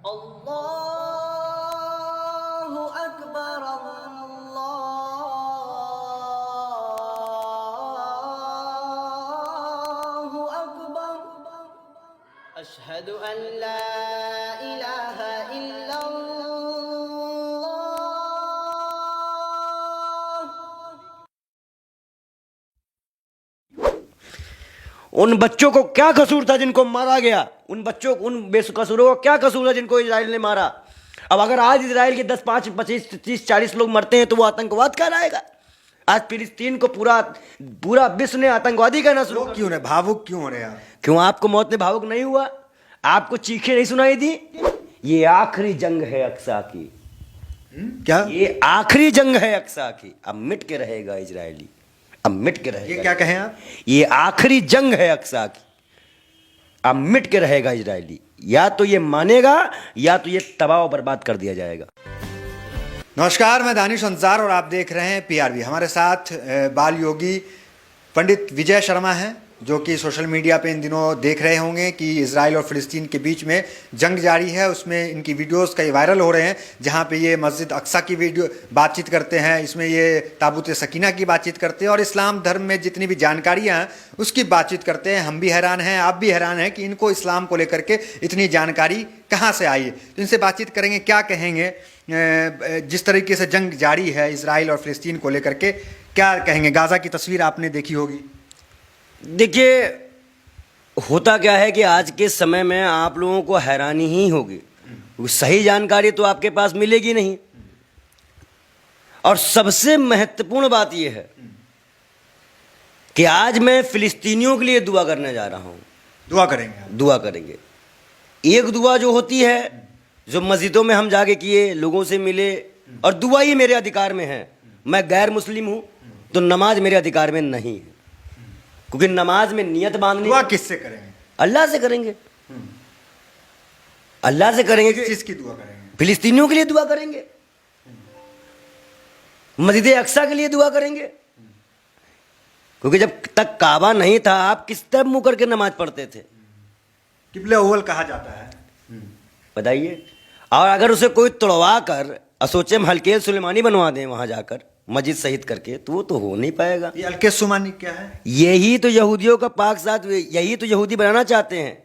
अल्लाहु अकबर अल्लाहु अकबर अशहदु अन ला इलाहा इल्लल्लाह। उन बच्चों को क्या कसूर था जिनको मारा गया? उन बच्चों उन बेकसूरों को क्या कसूर था जिनको इजराइल ने मारा? अब अगर आज इजराइल के 10, 5, 25, 30, 40 लोग मरते हैं तो वो आतंकवाद कहलाएगा? आज फिलिस्तीन को पूरा पूरा विश्व ने आतंकवादी कहना शुरू क्यों रहे, भावुक क्यों हो रहे आप? क्यों आपको मौत में भावुक नहीं हुआ? आपको चीखें नहीं सुनाई दी? ये आखिरी जंग है अक्सा की। क्या ये आखिरी जंग है अक्सा की। अब मिट के रहेगा इजरायली, अब मिट के रहेगा। ये क्या कहें आप? ये आखिरी जंग है अक्सा की, अब मिट के रहेगा इजरायली। या तो ये मानेगा या तो ये तबाह और बर्बाद कर दिया जाएगा। नमस्कार, मैं दानिश अंसार और आप देख रहे हैं पीआरबी। हमारे साथ बाल योगी पंडित विजय शर्मा हैं, जो कि सोशल मीडिया पे इन दिनों देख रहे होंगे कि इजराइल और फिलिस्तीन के बीच में जंग जारी है। उसमें इनकी वीडियोस कई वायरल हो रहे हैं, जहां पे ये मस्जिद अक्सा की वीडियो बातचीत करते हैं, इसमें ये ताबूत सकीना की बातचीत करते हैं और इस्लाम धर्म में जितनी भी जानकारियां हैं उसकी बातचीत करते हैं। हम भी हैरान हैं, आप भी हैरान हैं कि इनको इस्लाम को लेकर के इतनी जानकारी कहाँ से आई है। तो इनसे बातचीत करेंगे, क्या कहेंगे जिस तरीके से जंग जारी है इजराइल और फिलिस्तीन को लेकर के, क्या कहेंगे? गाज़ा की तस्वीर आपने देखी होगी। देखिए, होता क्या है कि आज के समय में आप लोगों को हैरानी ही होगी, सही जानकारी तो आपके पास मिलेगी नहीं। और सबसे महत्वपूर्ण बात यह है कि आज मैं फिलिस्तीनियों के लिए दुआ करने जा रहा हूं। दुआ करेंगे आप? दुआ करेंगे। एक दुआ जो होती है, जो मस्जिदों में हम जाके किए, लोगों से मिले, और दुआ ही मेरे अधिकार में है। मैं गैर मुस्लिम हूं तो नमाज मेरे अधिकार में नहीं है, क्योंकि नमाज में नियत बांधनी। दुआ किससे करेंगे? अल्लाह से करेंगे। अल्लाह से करेंगे। किस चीज की दुआ करेंगे? फिलिस्तीनियों के लिए दुआ करेंगे, मस्जिद अक्सा के लिए दुआ करेंगे। क्योंकि जब तक काबा नहीं था, आप किस तरह मुंह करके नमाज पढ़ते थे? किबला अव्वल कहा जाता है, बताइए। और अगर उसे कोई तोड़वा कर सोचे हम हल्के सुलेमानी बनवा दें वहां जाकर मस्जिद शहीद करके, तो वो तो हो नहीं पाएगा। ये हल्के सुमानी क्या है? यही तो यहूदियों का पाक साथ, यही तो यहूदी बनाना चाहते हैं।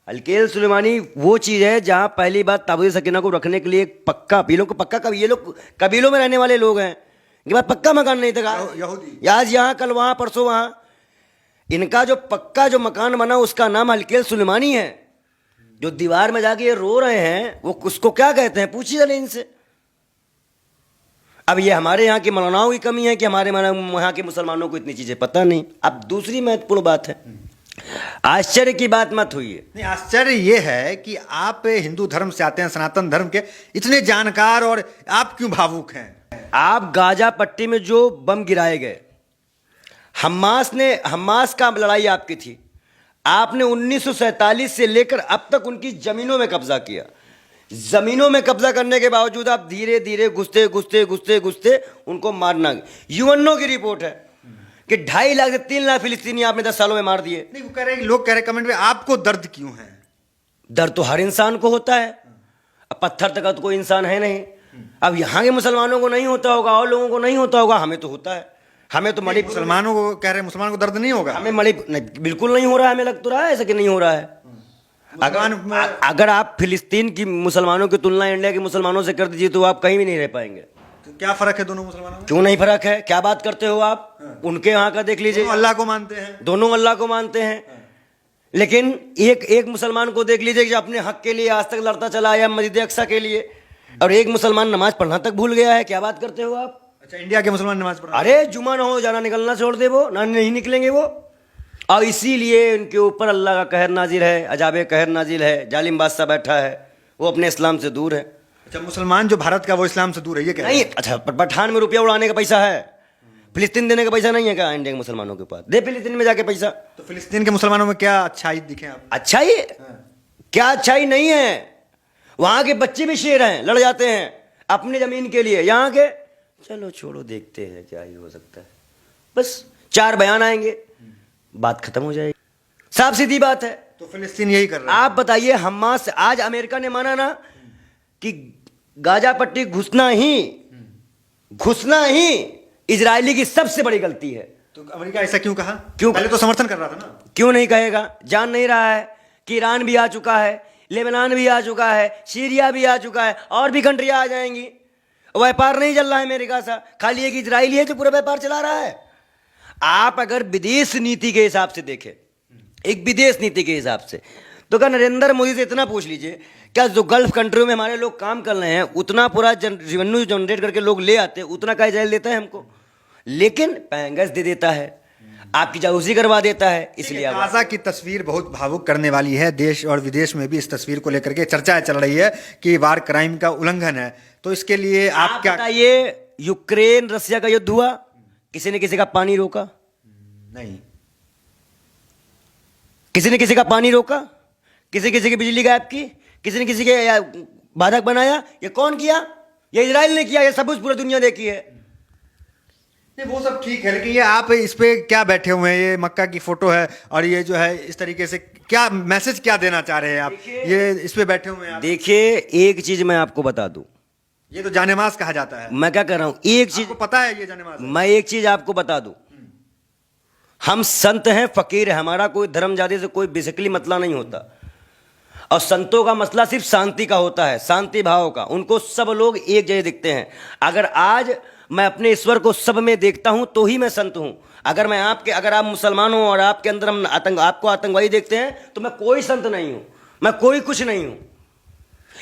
हल्के सुलेमानी वो चीज़ है जहां पहली बात ताबूत सकीना को रखने के लिए एक पक्का, पीलों को पक्का, ये लोग कबीलों में रहने वाले लोग हैं, इनके पास पक्का मकान नहीं था। यहूदी आज यहाँ, कल वहाँ, परसों वहाँ। इनका जो पक्का जो मकान बना उसका नाम हल्के सुलेमानी है। जो दीवार में जाके ये रो रहे हैं, वो उसको क्या कहते हैं? पूछिए जरा इनसे। अब ये हमारे यहाँ के मौलानाओं की कमी है कि हमारे यहाँ के मुसलमानों को इतनी चीजें पता नहीं। अब दूसरी महत्वपूर्ण बात है, आश्चर्य की बात मत हुई है। नहीं, आश्चर्य ये है कि आप हिंदू धर्म से आते हैं, सनातन धर्म के, इतने जानकार, और आप क्यों भावुक हैं? आप गाजा पट्टी में जो बम गिराए गए, हमास का लड़ाई आपकी थी। आपने 1947 से लेकर अब तक उनकी जमीनों में कब्जा किया। जमीनों में कब्जा करने के बावजूद आप धीरे धीरे घुसते उनको मारना। यूएनओ की रिपोर्ट है कि 2.5 लाख से 3 लाख फिलिस्तीनी आपने 10 सालों में मार दिए। नहीं, लोग कह रहे कमेंट में, आपको दर्द क्यों है? दर्द तो हर इंसान को होता है। अब पत्थर तक तो कोई इंसान है नहीं। अब यहाँ के मुसलमानों को नहीं होता होगा, और लोगों को नहीं होता होगा, हमें तो होता है। हमें तो मुसलमानों को कह रहे, मुसलमान को दर्द नहीं होगा? हमें बिल्कुल नहीं हो रहा है। हमें लग तो रहा है ऐसा कि नहीं हो रहा है। अगर आप फिलिस्तीन की मुसलमानों की तुलना इंडिया के मुसलमानों से कर दीजिए तो आप कहीं भी नहीं रह पाएंगे। तो क्या फर्क है दोनों मुसलमानों में? क्यों नहीं फर्क है? क्या बात करते हो आप? उनके यहाँ का देख लीजिए, अल्लाह को मानते हैं, दोनों अल्लाह को मानते हैं। लेकिन एक मुसलमान को देख लीजिए जो अपने हक के लिए आज तक लड़ता चला आया मस्जिद अक्सा के लिए, और एक मुसलमान नमाज पढ़ना तक भूल गया है। क्या बात करते हो आप? अच्छा, इंडिया के मुसलमान नमाज पढ़, अरे जुमा ना हो जाना निकलना छोड़ दे, वो ना नहीं निकलेंगे वो। और इसीलिए उनके ऊपर अल्लाह का कहर नाजिल है, अजाब कहर नाजिल है। जालिम बादशाह बैठा है, वो अपने इस्लाम से दूर है। अच्छा, मुसलमान जो भारत का वो इस्लाम से दूर है, ये क्या नहीं? अच्छा, पठान में रुपया उड़ाने का पैसा है, फिलिस्तीन देने का पैसा नहीं है क्या इंडिया के मुसलमानों के पास? दे फिलिस्तीन में जाके पैसा। तो फिलिस्तीन के मुसलमानों में क्या अच्छाई दिखे आप? अच्छाई? क्या अच्छाई नहीं है? वहां के बच्चे भी शेर हैं, लड़ जाते हैं अपनी जमीन के लिए। यहाँ के चलो छोड़ो, देखते हैं क्या ही हो सकता है। बस 4 बयान आएंगे, बात खत्म हो जाएगी। साफ सीधी बात है। तो फिलिस्तीन यही कर रहा है। आप बताइए, हमास आज अमेरिका ने माना ना कि गाजा पट्टी घुसना ही इजरायली की सबसे बड़ी गलती है। तो अमेरिका ऐसा क्यों कहा? क्यों? पहले तो समर्थन कर रहा था ना। क्यों नहीं कहेगा? जान नहीं रहा है कि ईरान भी आ चुका है, लेबनान भी आ चुका है, सीरिया भी आ चुका है, और भी कंट्रियां आ जाएंगी। व्यापार नहीं चल रहा है अमेरिका सा, खाली एक इजरायली है जो पूरा व्यापार चला रहा है। आप अगर विदेश नीति के हिसाब से देखें, एक विदेश नीति के हिसाब से, तो क्या नरेंद्र मोदी से इतना पूछ लीजिए, क्या जो गल्फ कंट्रियों में हमारे लोग काम कर रहे हैं उतना पूरा रेवेन्यू जनरेट करके लोग ले आते हैं, उतना का इजराइल देता है हमको? लेकिन पैंगस दे देता है, आपकी जासूसी करवा देता है। इसलिए गाजा की तस्वीर बहुत भावुक करने वाली है। देश और विदेश में भी इस तस्वीर को लेकर के चर्चाएं चल रही है कि वार क्राइम का उल्लंघन है। तो इसके लिए आप क्या बताइए? यूक्रेन रसिया का युद्ध हुआ, किसी ने किसी का पानी रोका? नहीं। किसी ने किसी का पानी रोका? किसी किसी की बिजली गायब की? किसी ने किसी के बाधक बनाया? ये कौन किया? ये इजराइल ने किया। ये सब कुछ पूरी दुनिया देखी है। नहीं, वो सब ठीक है, लेकिन ये आप इस पे क्या बैठे हुए हैं? ये मक्का की फोटो है और ये जो है इस तरीके से क्या मैसेज क्या देना चाह रहे हैं आप? ये इस पे बैठे हुए हैं। देखिए, एक चीज मैं आपको बता दूं, ये तो जानेमाज कहा जाता है। मैं क्या कर रहा हूं, एक चीज आपको पता है ये जानेमाज है? मैं एक चीज आपको बता दूं, हम संत हैं, फकीर है, हमारा कोई धर्म जाति से कोई बेसिकली मसला नहीं होता। और संतों का मसला सिर्फ शांति का होता है, शांति भाव का। उनको सब लोग एक जैसे दिखते हैं। अगर आज मैं अपने ईश्वर को सब में देखता हूं तो ही मैं संत हूं। अगर आप मुसलमान हो और आपके अंदर हम आपको आतंकवादी देखते हैं तो मैं कोई संत नहीं हूं, मैं कोई कुछ नहीं हूं।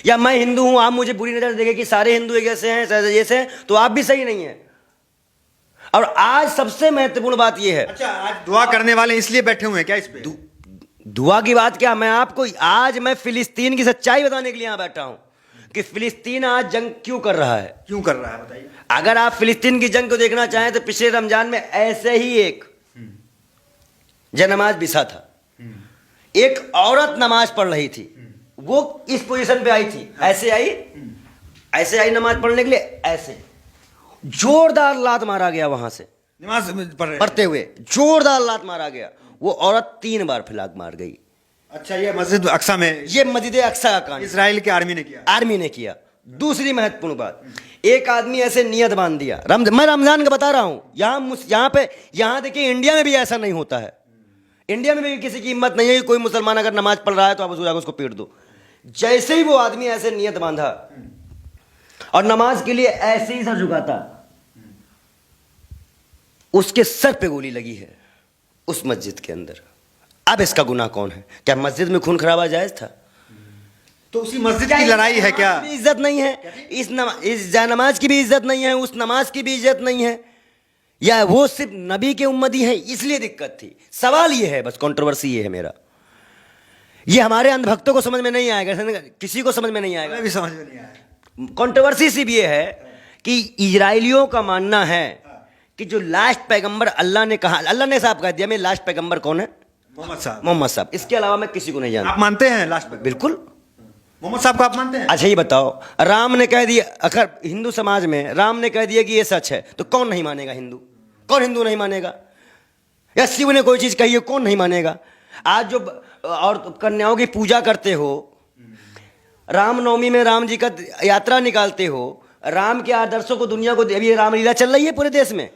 या मैं हिंदू हूं, आप मुझे बुरी नजर से देखें कि सारे हिंदू एक जैसे हैं, जैसे हैं, तो आप भी सही नहीं है। और आज सबसे महत्वपूर्ण बात यह है। अच्छा, आज दुआ करने वाले इसलिए बैठे हुए हैं क्या इस पे? दुआ की बात क्या, मैं आपको आज मैं फिलिस्तीन की सच्चाई बताने के लिए यहां बैठा हूं कि फिलिस्तीन आज जंग क्यों कर रहा है। क्यों कर रहा है बताइए? अगर आप फिलिस्तीन की जंग को देखना चाहें तो पिछले रमजान में ऐसे ही एक जनमाज बिछा था। एक औरत नमाज पढ़ रही थी, वो इस पोजीशन पे आई थी, ऐसे आई नमाज पढ़ने के लिए, ऐसे जोरदार लात मारा गया। वहां से नमाज पढ़ते हुए जोरदार लात मारा गया। वो औरत 3 बार फिलाक मार गई। अच्छा, ये मस्जिद अक्सा में, ये मस्जिद अक्सा का कांड इजराइल की आर्मी ने किया। दूसरी महत्वपूर्ण बात, एक आदमी ऐसे नियत बांध दिया। मैं रमजान का बता रहा हूं, यहां देखिए, इंडिया में भी ऐसा नहीं होता है। इंडिया में भी किसी की हिम्मत नहीं है कि कोई मुसलमान अगर नमाज पढ़ रहा है तो आप उसको पीट दो। जैसे ही वो आदमी ऐसे नियत बांधा और नमाज के लिए ऐसे ही सर झुकाता, उसके सर पे गोली लगी है उस मस्जिद के अंदर। अब इसका गुनाह कौन है? क्या मस्जिद में खून खराबा जायज था? तो उसी मस्जिद की लड़ाई है क्या? इज्जत नहीं है इस नमाज की भी इज्जत नहीं है, उस नमाज की भी इज्जत नहीं है, या वो सिर्फ नबी के उम्मती है इसलिए दिक्कत थी? सवाल ये है, बस कंट्रोवर्सी ये है मेरा। ये हमारे अंधभक्तों को समझ में नहीं आएगा, किसी को समझ में नहीं आएगा, भी समझ में नहीं आया। कंट्रोवर्सी सिर्फ ये है कि इजराइलियों का मानना है कि जो लास्ट पैगंबर अल्लाह ने कहा, अल्लाह ने साहब कह दिया मैं लास्ट पैगंबर कौन है? मोहम्मद साहब। इसके अलावा मैं किसी को नहीं जानता। आप मानते हैं लास्ट पैगंबर? बिल्कुल। मोहम्मद साहब को आप मानते हैं? अच्छा, ये बताओ, राम ने कह दिया, अगर हिंदू समाज में राम ने कह दिया कि ये सच है तो कौन नहीं मानेगा? हिंदू। कौन हिंदू नहीं मानेगा? या शिव ने कोई चीज कही है, कौन नहीं मानेगा? आज जो और कन्याओं की पूजा करते हो, रामनवमी में राम जी का यात्रा निकालते हो, राम के आदर्शों को दुनिया को, अभी रामलीला चल रही है पूरे देश में,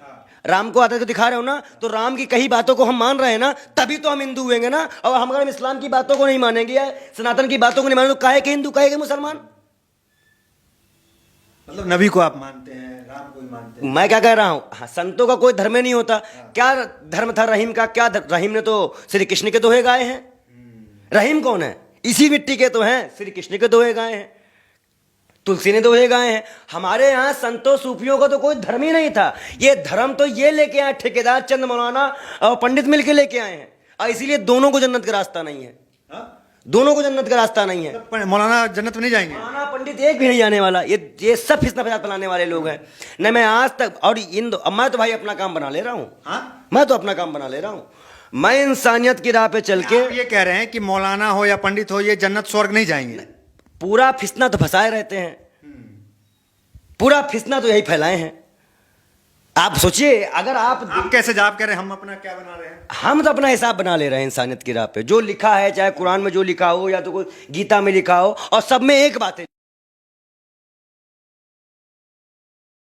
राम को आदर्श को दिखा रहे हो ना, तो राम की कई बातों को हम मान रहे हैं ना, तभी तो हम हिंदू हुएंगे ना। और हम अगर इस्लाम की बातों को नहीं मानेंगे या सनातन की बातों को नहीं मानेंगे तो काहे के हिंदू, काहे के मुसलमान? मतलब नबी को आप मानते हैं, राम को ही मानते हैं? मैं क्या कह रहा हूं, हाँ, संतों का कोई धर्म नहीं होता। क्या धर्म था रहीम का? क्या रहीम ने तो श्री कृष्ण के दोहे गाए हैं। रहीम कौन है? इसी मिट्टी के तो हैं, श्री कृष्ण के दोहे गाए हैं, तुलसी ने दोहे गाए हैं। हमारे यहाँ संतों सूफियों का तो कोई धर्म ही नहीं था। ये धर्म तो ये लेके आए ठेकेदार चंद मौलाना और पंडित मिलके लेके आए हैं, और इसीलिए दोनों को जन्नत का रास्ता नहीं है। दोनों को जन्नत का रास्ता नहीं है। मौलाना जन्नत में नहीं जाएंगे? मौलाना पंडित एक भी नहीं जाने वाला। ये सब फितना फसाद फैलाने वाले लोग हैं। नहीं, मैं आज तक, और मैं तो भाई अपना काम बना ले रहा हूँ। मैं तो अपना काम बना ले रहा हूँ। मैं इंसानियत की राह पे चल के ये कह रहे हैं कि मौलाना हो या पंडित हो, ये जन्नत स्वर्ग नहीं जाएंगे? पूरा फिसना तो फंसाए रहते हैं, पूरा फिसना तो यही फैलाए हैं। आप सोचिए, अगर आप कैसे जवाब कह रहे हैं, हम अपना क्या बना रहे हैं? हम तो अपना हिसाब बना ले रहे हैं इंसानियत की राह पे। जो लिखा है, चाहे कुरान में जो लिखा हो या तो कोई गीता में लिखा हो, और सब में एक बात है।